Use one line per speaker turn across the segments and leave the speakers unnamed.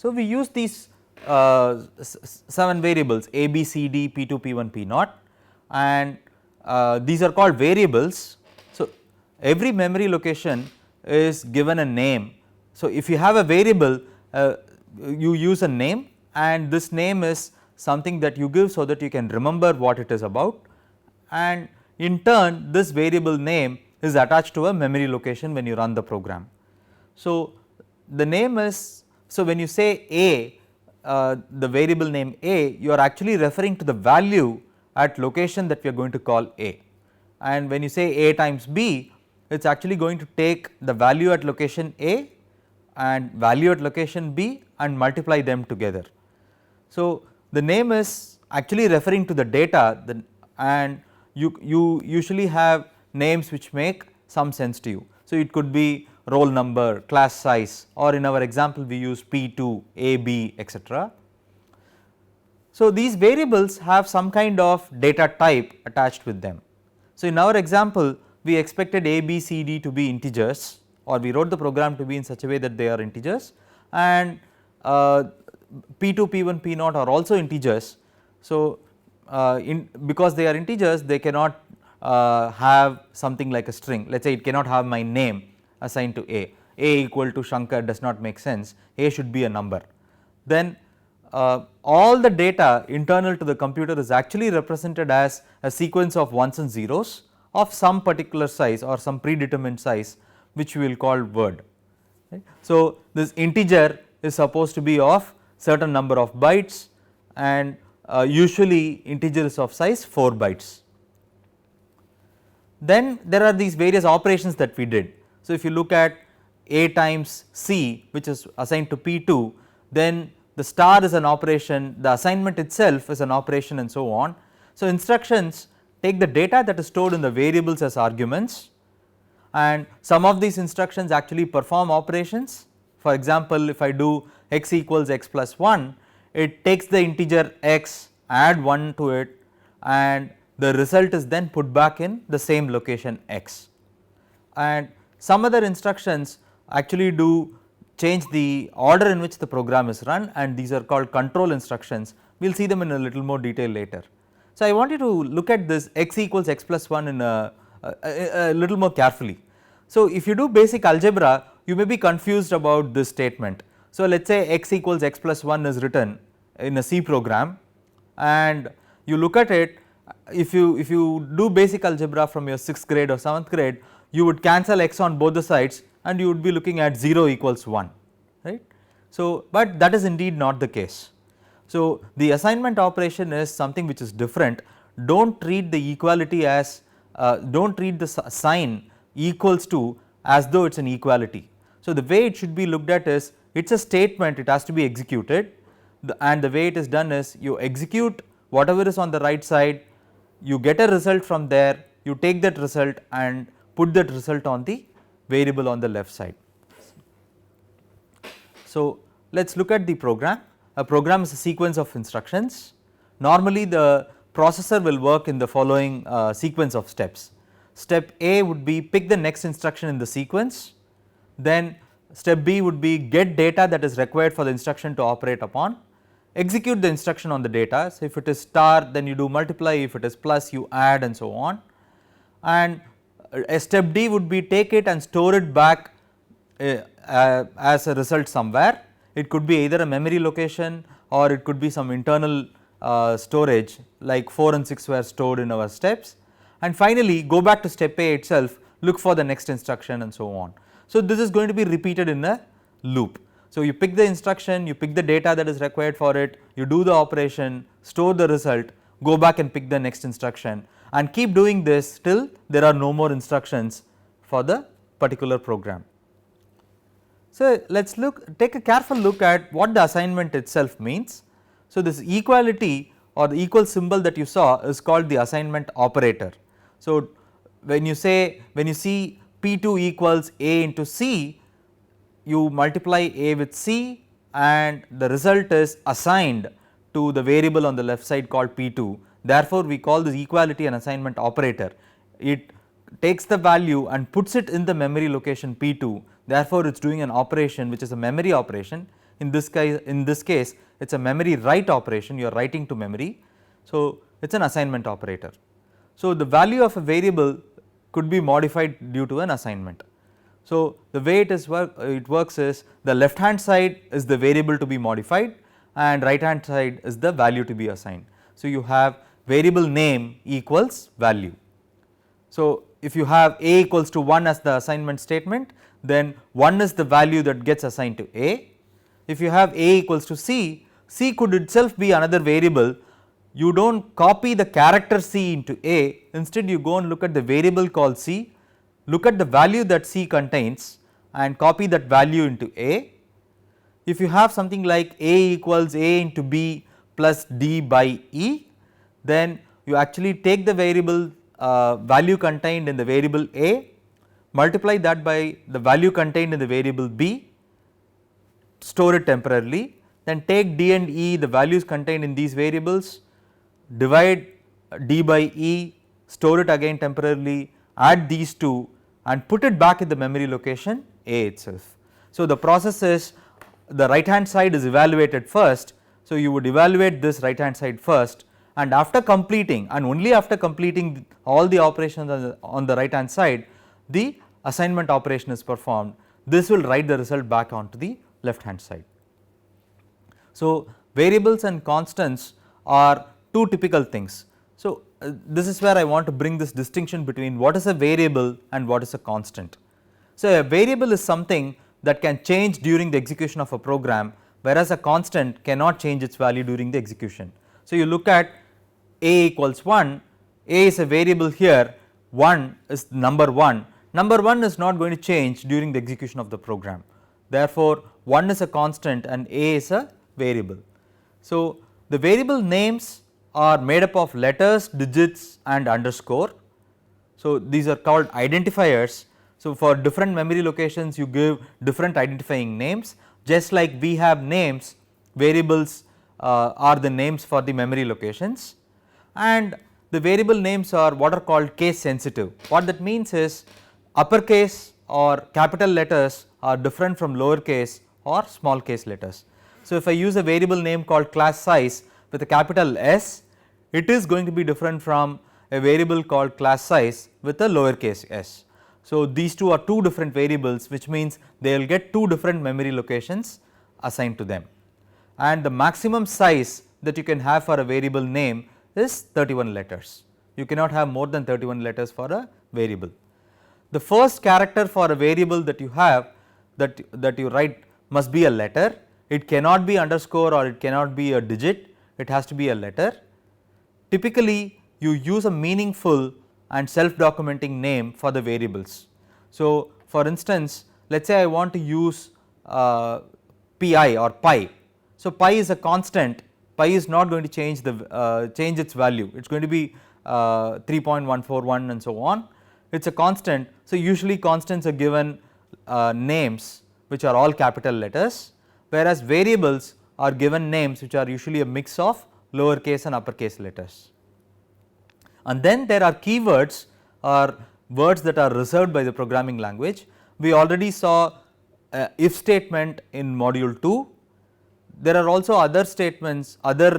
So, we use these 7 variables A, B, C, D, P2, P1, P0, and these are called variables. So, every memory location is given a name. So, if you have a variable, you use a name, and this name is something that you give so that you can remember what it is about, and in turn this variable name is attached to a memory location when you run the program. So, the name is, so when you say A, the variable name A, you are actually referring to the value at location that we are going to call A, and when you say A times B, it is actually going to take the value at location A and value at location B and multiply them together. So, the name is actually referring to the data, and you usually have names which make some sense to you. So, it could be roll number, class size, or in our example we use P2, A, B, etc. So, these variables have some kind of data type attached with them. So, in our example we expected A, B, C, D to be integers, or we wrote the program to be in such a way that they are integers, and P2, P1, P0 are also integers. So, because they are integers, they cannot have something like a string. Let us say it cannot have my name assigned to A equal to Shankar does not make sense, A should be a number. Then all the data internal to the computer is actually represented as a sequence of ones and zeros of some particular size or some predetermined size, which we will call word. Right. So, this integer is supposed to be of certain number of bytes, and usually integer is of size 4 bytes. Then there are these various operations that we did. So, if you look at A times C, which is assigned to P2, then the star is an operation, the assignment itself is an operation, and so on. So, instructions take the data that is stored in the variables as arguments, and some of these instructions actually perform operations. For example, if I do x equals x plus 1, it takes the integer x, add 1 to it, and the result is then put back in the same location x. And some other instructions actually do change the order in which the program is run, and these are called control instructions. We will see them in a little more detail later. So, I want you to look at this x equals x plus 1 in a little more carefully. So, if you do basic algebra, you may be confused about this statement. So, let us say x equals x plus 1 is written in a C program, and you look at it, if you do basic algebra from your 6th grade or 7th grade, you would cancel x on both the sides and you would be looking at 0 equals 1, right. So, but that is indeed not the case. So, the assignment operation is something which is different. Do not treat the equality as, do not treat the sign equals to as though it is an equality. So, the way it should be looked at is, it is a statement, it has to be executed, and the way it is done is you execute whatever is on the right side, you get a result from there, you take that result and put that result on the variable on the left side. So, let us look at the program. A program is a sequence of instructions. Normally the processor will work in the following sequence of steps. Step A would be pick the next instruction in the sequence, then step B would be get data that is required for the instruction to operate upon, execute the instruction on the data. So, if it is star, then you do multiply, if it is plus you add, and so on, and a step D would be take it and store it back as a result somewhere. It could be either a memory location or it could be some internal storage, like 4 and 6 were stored in our steps, and finally go back to step A itself, look for the next instruction, and so on. So, this is going to be repeated in a loop. So, you pick the instruction, you pick the data that is required for it, you do the operation, store the result, go back and pick the next instruction, and keep doing this till there are no more instructions for the particular program. So, let us take a careful look at what the assignment itself means. So, this equality or the equal symbol that you saw is called the assignment operator. So, when you see P2 equals A into C, you multiply A with C and the result is assigned to the variable on the left side called P2. Therefore, we call this equality an assignment operator. It takes the value and puts it in the memory location P2. Therefore, it is doing an operation which is a memory operation. in this case it is a memory write operation, you are writing to memory. So, it is an assignment operator. So, the value of a variable could be modified due to an assignment. So, the way it works is the left hand side is the variable to be modified and right hand side is the value to be assigned. So, you have variable name equals value. So, if you have a equals to 1 as the assignment statement, then 1 is the value that gets assigned to a. If you have a equals to c, c could itself be another variable. You do not copy the character c into a, instead you go and look at the variable called c, look at the value that c contains and copy that value into a. If you have something like a equals a into b plus d by e, then you actually take the variable value contained in the variable a, multiply that by the value contained in the variable b, store it temporarily, then take d and e, the values contained in these variables, divide d by e, store it again temporarily, add these two and put it back in the memory location a itself. So, the process is the right hand side is evaluated first. So, you would evaluate this right hand side first, and after completing and only after completing all the operations on the right hand side, the assignment operation is performed. This will write the result back onto the left hand side. So, variables and constants are two typical things. So, this is where I want to bring this distinction between what is a variable and what is a constant. So, a variable is something that can change during the execution of a program, whereas a constant cannot change its value during the execution. So, you look at a equals 1, a is a variable here, 1 is number 1, number 1 is not going to change during the execution of the program. Therefore, 1 is a constant and a is a variable. So, the variable names are made up of letters, digits and underscore. So, these are called identifiers. So, for different memory locations you give different identifying names, just like we have names, variables are the names for the memory locations, and the variable names are what are called case sensitive. What that means is uppercase or capital letters are different from lowercase or small case letters. So, if I use a variable name called class size with a capital S, it is going to be different from a variable called class size with a lowercase s. So, these two are two different variables, which means they will get two different memory locations assigned to them, and the maximum size that you can have for a variable name is 31 letters. You cannot have more than 31 letters for a variable. The first character for a variable that you have that you write must be a letter. It cannot be underscore or it cannot be a digit, it has to be a letter. Typically you use a meaningful and self documenting name for the variables. So, for instance, let us say I want to use pi or pi. So, pi is a constant, pi is not going to change the change its value, it is going to be 3.141 and so on, it is a constant. So, usually constants are given names which are all capital letters, whereas variables are given names which are usually a mix of lowercase and uppercase letters. And then there are keywords or words that are reserved by the programming language. We already saw if statement in module 2. There are also other statements, other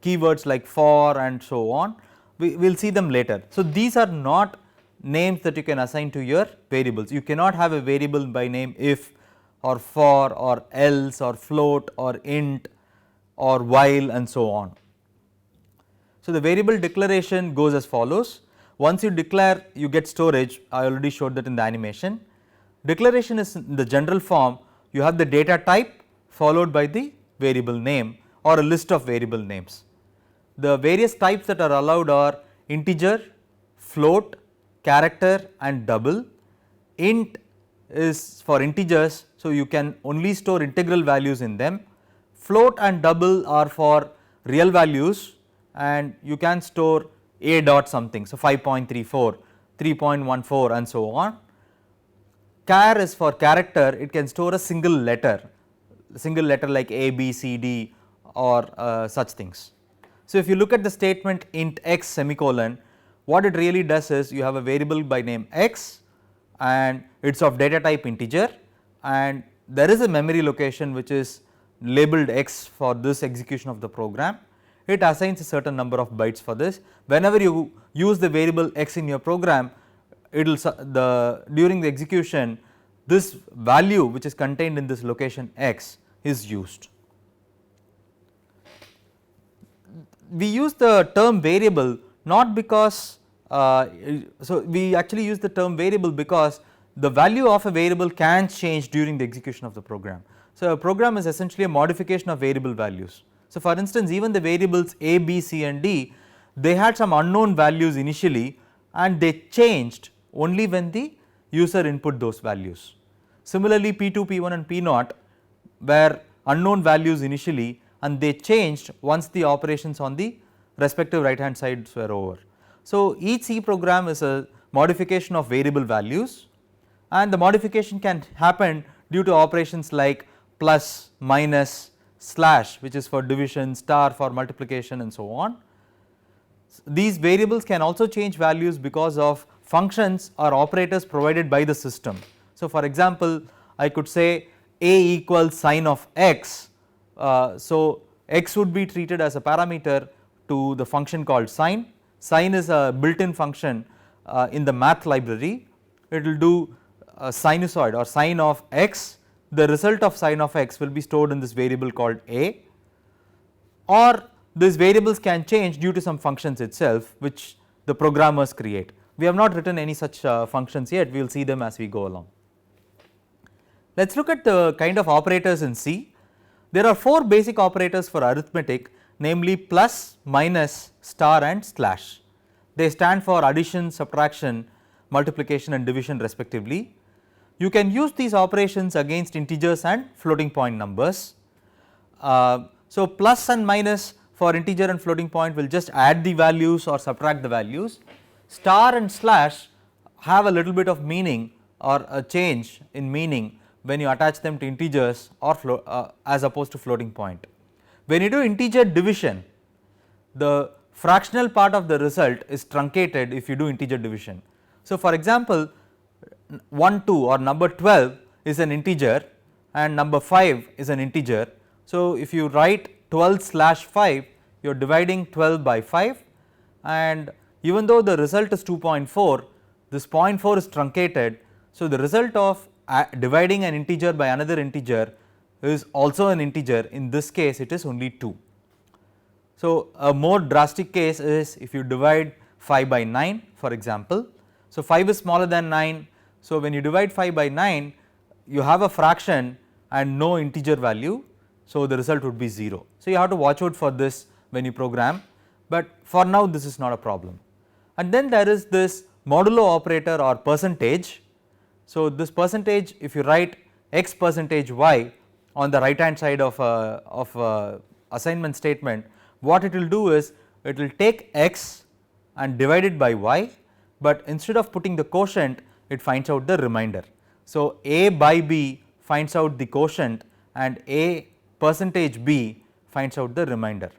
keywords like for and so on, we will see them later. So, these are not names that you can assign to your variables. You cannot have a variable by name if or for or else or float or int or while and so on. So, the variable declaration goes as follows. Once you declare, you get storage. I already showed that in the animation. Declaration is in the general form, you have the data type followed by the variable name or a list of variable names. The various types that are allowed are integer, float, character and double. Int is for integers, so you can only store integral values in them. Float and double are for real values and you can store a dot something, so 5.34, 3.14 and so on. Char is for character, it can store a single letter like A, B, C, D or such things. So, if you look at the statement int x semicolon, what it really does is you have a variable by name x and it is of data type integer, and there is a memory location which is labeled x for this execution of the program, it assigns a certain number of bytes for this. Whenever you use the variable x in your program, it will during the execution this value which is contained in this location x is used. We use the term variable not because so we actually use the term variable because the value of a variable can change during the execution of the program. So, a program is essentially a modification of variable values. So, for instance, even the variables a, b, c and d, they had some unknown values initially and they changed only when the user input those values. Similarly, P2, P1 and P0 were unknown values initially and they changed once the operations on the respective right hand sides were over. So, each C program is a modification of variable values, and the modification can happen due to operations like plus, minus, slash which is for division, star for multiplication and so on. These variables can also change values because of functions or operators provided by the system. So, for example, I could say a equals sine of x, so x would be treated as a parameter to the function called sine. Sine is a built-in function in the math library. It will do a sinusoid or sine of x. The result of sine of x will be stored in this variable called a, or these variables can change due to some functions itself which the programmers create. We have not written any such functions yet, we will see them as we go along. Let us look at the kind of operators in C. There are 4 basic operators for arithmetic, namely plus, minus, star and slash. They stand for addition, subtraction, multiplication and division respectively. You can use these operations against integers and floating point numbers. So, plus and minus for integer and floating point will just add the values or subtract the values. Star and slash have a little bit of meaning or a change in meaning when you attach them to integers or as opposed to floating point. When you do integer division, the fractional part of the result is truncated if you do integer division. So, for example, 1, 2 or number 12 is an integer and number 5 is an integer. So, if you write 12 slash 5, you are dividing 12 by 5, and even though the result is 2.4, this 0.4 is truncated. So, the result of dividing an integer by another integer is also an integer. In this case it is only 2. So, a more drastic case is if you divide 5 by 9 for example. So, 5 is smaller than 9. So, when you divide 5 by 9, you have a fraction and no integer value. So, the result would be 0. So, you have to watch out for this when you program, but for now this is not a problem. And then there is this modulo operator or percentage. So, this percentage, if you write x percentage y on the right hand side of a assignment statement, what it will do is it will take x and divide it by y, but instead of putting the quotient it finds out the remainder. So, a by b finds out the quotient and a percentage b finds out the remainder.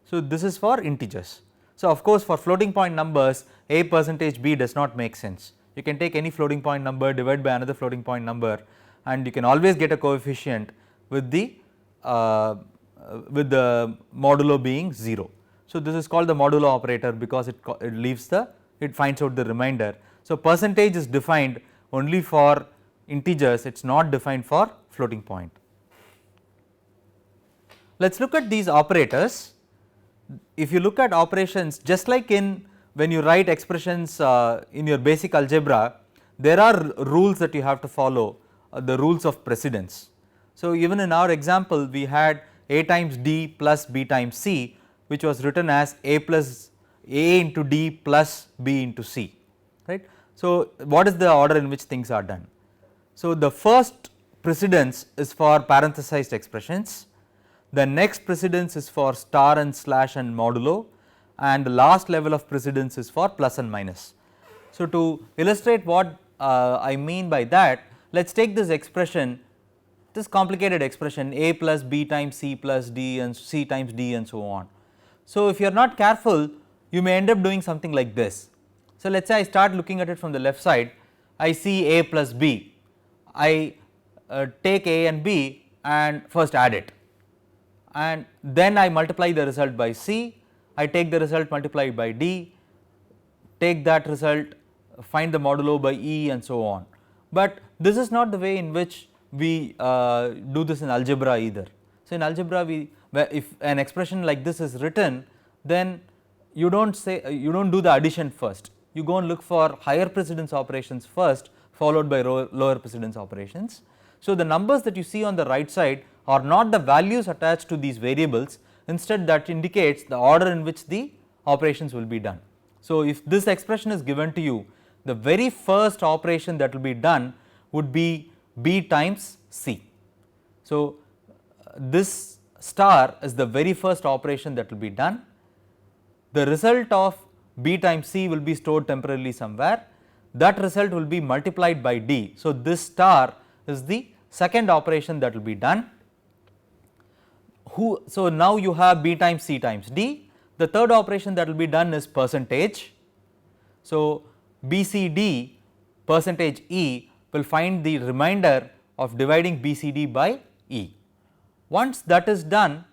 So, this is for integers. So, of course, for floating point numbers a percentage b does not make sense. You can take any floating point number, divide by another floating point number, and you can always get a coefficient with the modulo being 0. So, this is called the modulo operator because it finds out the remainder. So, percentage is defined only for integers, it is not defined for floating point. Let us look at these operators. If you look at operations, just like when you write expressions in your basic algebra, there are rules that you have to follow, the rules of precedence. So, even in our example we had a times d plus b times c, which was written as a into d plus b into c, right. So, what is the order in which things are done? So, the first precedence is for parenthesized expressions, the next precedence is for star and slash and modulo, and the last level of precedence is for plus and minus. So, to illustrate what I mean by that, let us take this expression, this complicated expression a plus b times c plus d and c times d and so on. So, if you are not careful, you may end up doing something like this. So, let us say I start looking at it from the left side, I see a plus b, I take a and b and first add it. and then I multiply the result by C, I take the result multiplied by D, take that result, find the modulo by E and so on. But this is not the way in which we do this in algebra either. So, in algebra if an expression like this is written, then you do not do the addition first, you go and look for higher precedence operations first followed by lower precedence operations. So, the numbers that you see on the right side are not the values attached to these variables, instead that indicates the order in which the operations will be done. So, if this expression is given to you, the very first operation that will be done would be B times C. So, this star is the very first operation that will be done. The result of B times C will be stored temporarily somewhere, that result will be multiplied by D. So, this star is the second operation that will be done. So, now you have B times C times D. The third operation that will be done is percentage. So, BCD percentage E will find the remainder of dividing BCD by E. Once that is done,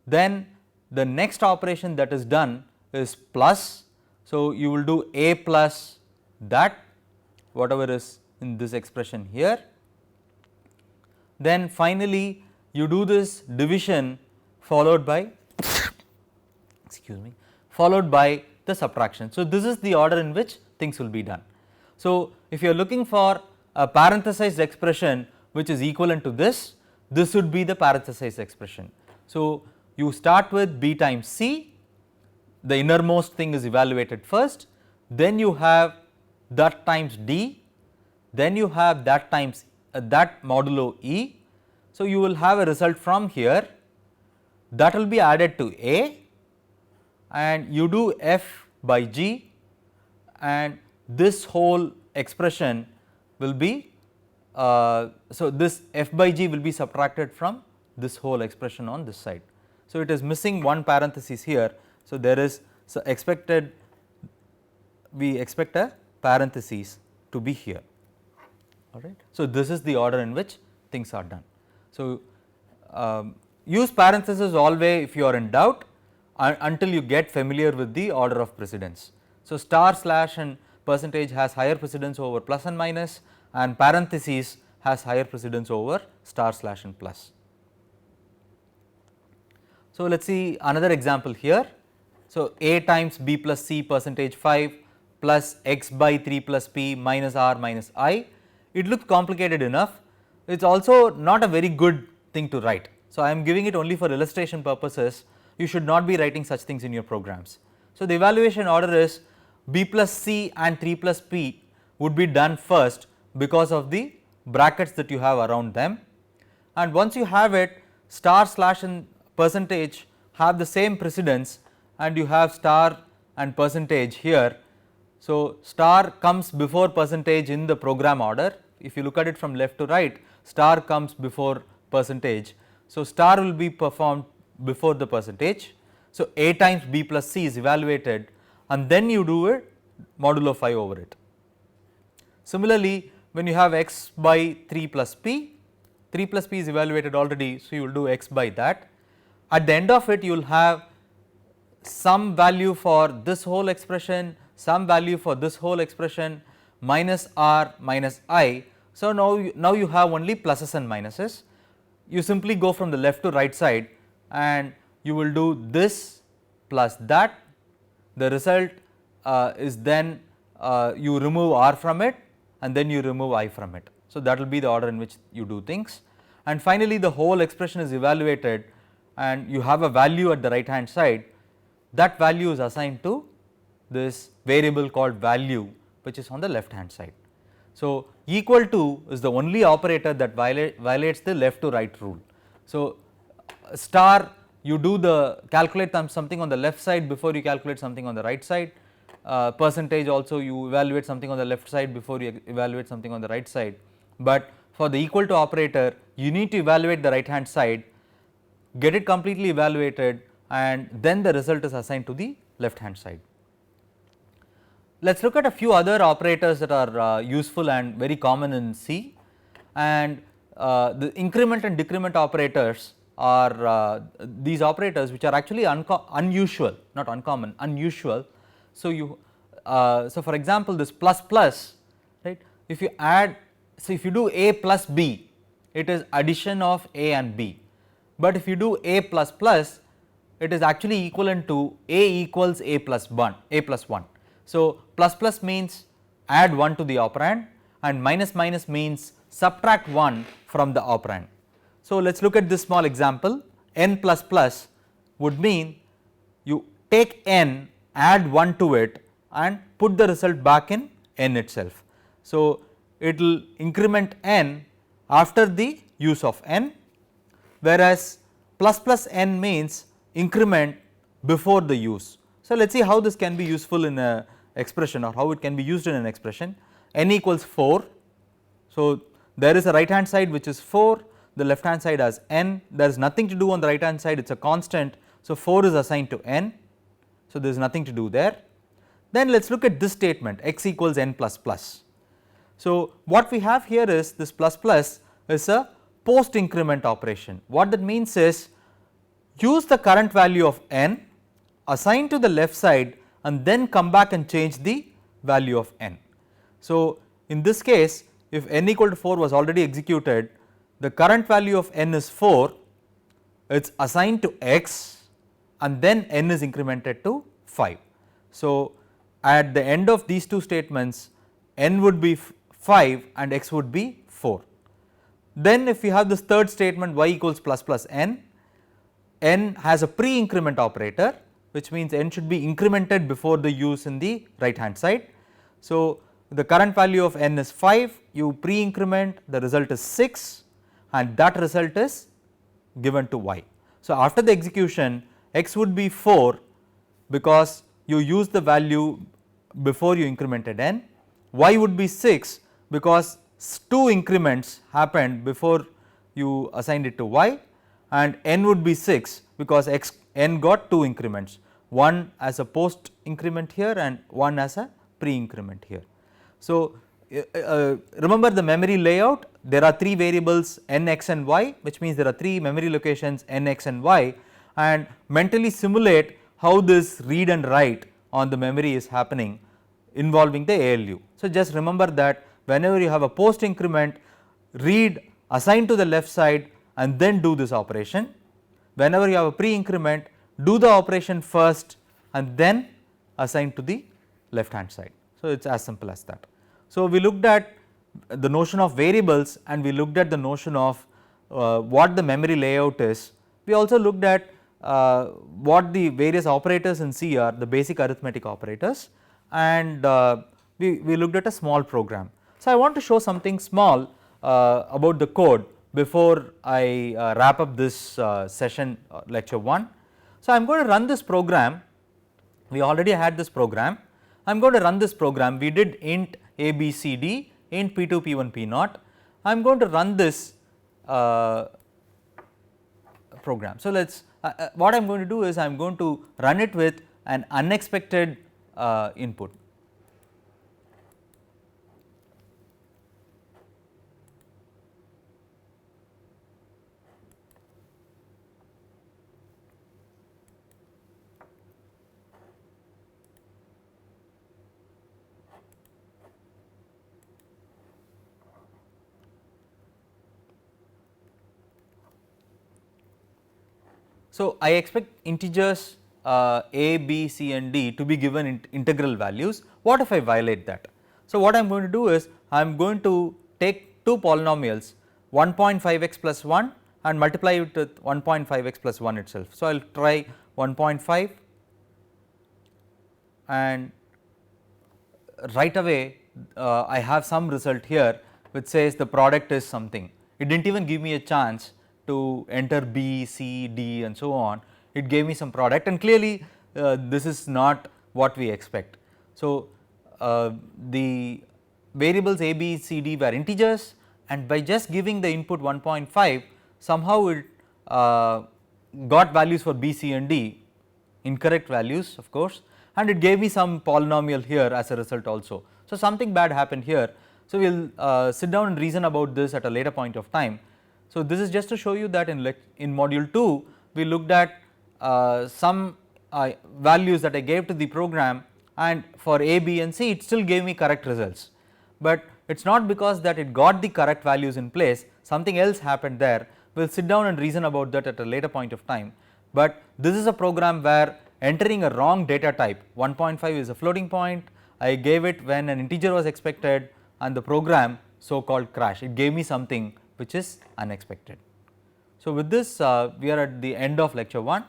then the next operation that is done is plus. So, you will do A plus that, whatever is in this expression here. Then finally, you do this division followed by followed by the subtraction. So, this is the order in which things will be done. So, if you are looking for a parenthesized expression which is equivalent to this would be the parenthesized expression. So, you start with B times C, the innermost thing is evaluated first, then you have that times D, then you have that times that modulo E. So, you will have a result from here that will be added to A, and you do F by G, and this whole expression will be so this F by G will be subtracted from this whole expression on this side. So, it is missing one parenthesis here. So, there is we expect a parenthesis to be here, alright. So, this is the order in which things are done. So, use parenthesis always if you are in doubt until you get familiar with the order of precedence. So, star, slash and percentage has higher precedence over plus and minus, and parenthesis has higher precedence over star, slash and plus. So, let us see another example here. So, A times B plus C percentage 5 plus x by 3 plus p minus r minus I. It looks complicated enough, it is also not a very good thing to write. So, I am giving it only for illustration purposes, you should not be writing such things in your programs. So, the evaluation order is B plus C and 3 plus p would be done first because of the brackets that you have around them, and once you have it, star, slash and percentage have the same precedence and you have star and percentage here. So, star comes before percentage in the program order. If you look at it from left to right, star comes before percentage. So, star will be performed before the percentage. So, A times B plus C is evaluated and then you do it modulo 5 over it. Similarly, when you have x by 3 plus p is evaluated already, so you will do x by that. At the end of it, you will have some value for this whole expression, some value for this whole expression, minus r minus I. So, now you have only pluses and minuses. You simply go from the left to right side and you will do this plus that. The result is then you remove r from it and then you remove I from it. So, that will be the order in which you do things, and finally, the whole expression is evaluated and you have a value at the right hand side. That value is assigned to this variable called value, which is on the left hand side. So, equal to is the only operator that violates the left to right rule. So, star you do the calculate something on the left side before you calculate something on the right side. Percentage also you evaluate something on the left side before you evaluate something on the right side, but for the equal to operator you need to evaluate the right hand side, get it completely evaluated, and then the result is assigned to the left hand side. Let us look at a few other operators that are useful and very common in C, and the increment and decrement operators are these operators which are actually unusual, not uncommon, unusual. So, so for example, this plus plus, right, if you add, so if you do a plus b, it is addition of a and b, but if you do a plus plus, it is actually equivalent to a equals a plus 1, a plus 1. So, plus plus means add 1 to the operand, and minus minus means subtract 1 from the operand. So, let us look at this small example. N plus plus would mean you take n, add 1 to it and put the result back in n itself. So, it will increment n after the use of n, whereas plus plus n means increment before the use. So, let us see how this can be useful in a expression, or how it can be used in an expression. N equals 4. So, there is a right hand side which is 4, the left hand side has n, there is nothing to do on the right hand side, it is a constant. So, 4 is assigned to n, so there is nothing to do there. Then let us look at this statement, x equals n plus plus. So, what we have here is this plus plus is a post increment operation. What that means is, use the current value of n, assign to the left side, and then come back and change the value of n. So, in this case, if n equal to 4 was already executed, the current value of n is 4, it is assigned to x, and then n is incremented to 5. So, at the end of these two statements, n would be 5 and x would be 4. Then if we have this third statement, y equals plus plus n, n has a pre increment operator, which means n should be incremented before the use in the right hand side. So, the current value of n is 5, you pre increment, the result is 6, and that result is given to y. So, after the execution, x would be 4 because you use the value before you incremented n, y would be 6 because 2 increments happened before you assigned it to y, and n would be 6 because n got 2 increments, one as a post increment here and one as a pre increment here. So, remember the memory layout, there are 3 variables n, x and y, which means there are 3 memory locations n, x and y, and mentally simulate how this read and write on the memory is happening involving the ALU. So, just remember that whenever you have a post increment, read, assign to the left side and then do this operation. Whenever you have a pre increment, do the operation first and then assign to the left hand side. So, it is as simple as that. So, we looked at the notion of variables and we looked at the notion of what the memory layout is. We also looked at what the various operators in C are, the basic arithmetic operators, and we looked at a small program. So, I want to show something small about the code before I wrap up this session lecture 1. So, I am going to run this program, we already had this program, I am going to run this program, we did int a, b, c, d, int p2, p1, p0, I am going to run this program. So, let us what I am going to do is I am going to run it with an unexpected input. So, I expect integers a, b, c and d to be given integral values. What if I violate that? So, what I am going to do is I am going to take two polynomials 1.5x plus 1 and multiply it with 1.5x plus 1 itself. So, I will try 1.5 and right away I have some result here which says the product is something. It did not even give me a chance to enter b, c, d and so on, it gave me some product and clearly this is not what we expect. So, the variables a, b, c, d were integers and by just giving the input 1.5 somehow it got values for b, c and d, incorrect values of course, and it gave me some polynomial here as a result also. So, something bad happened here. So, we will sit down and reason about this at a later point of time. So, this is just to show you that in module 2 we looked at some values that I gave to the program, and for A, B and C it still gave me correct results, but it is not because that it got the correct values in place, something else happened there. We will sit down and reason about that at a later point of time, but this is a program where entering a wrong data type, 1.5 is a floating point, I gave it when an integer was expected, and the program so called crash, it gave me something which is unexpected. So, with this we are at the end of lecture 1.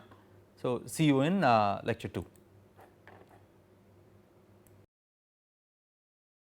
So, see you in lecture 2.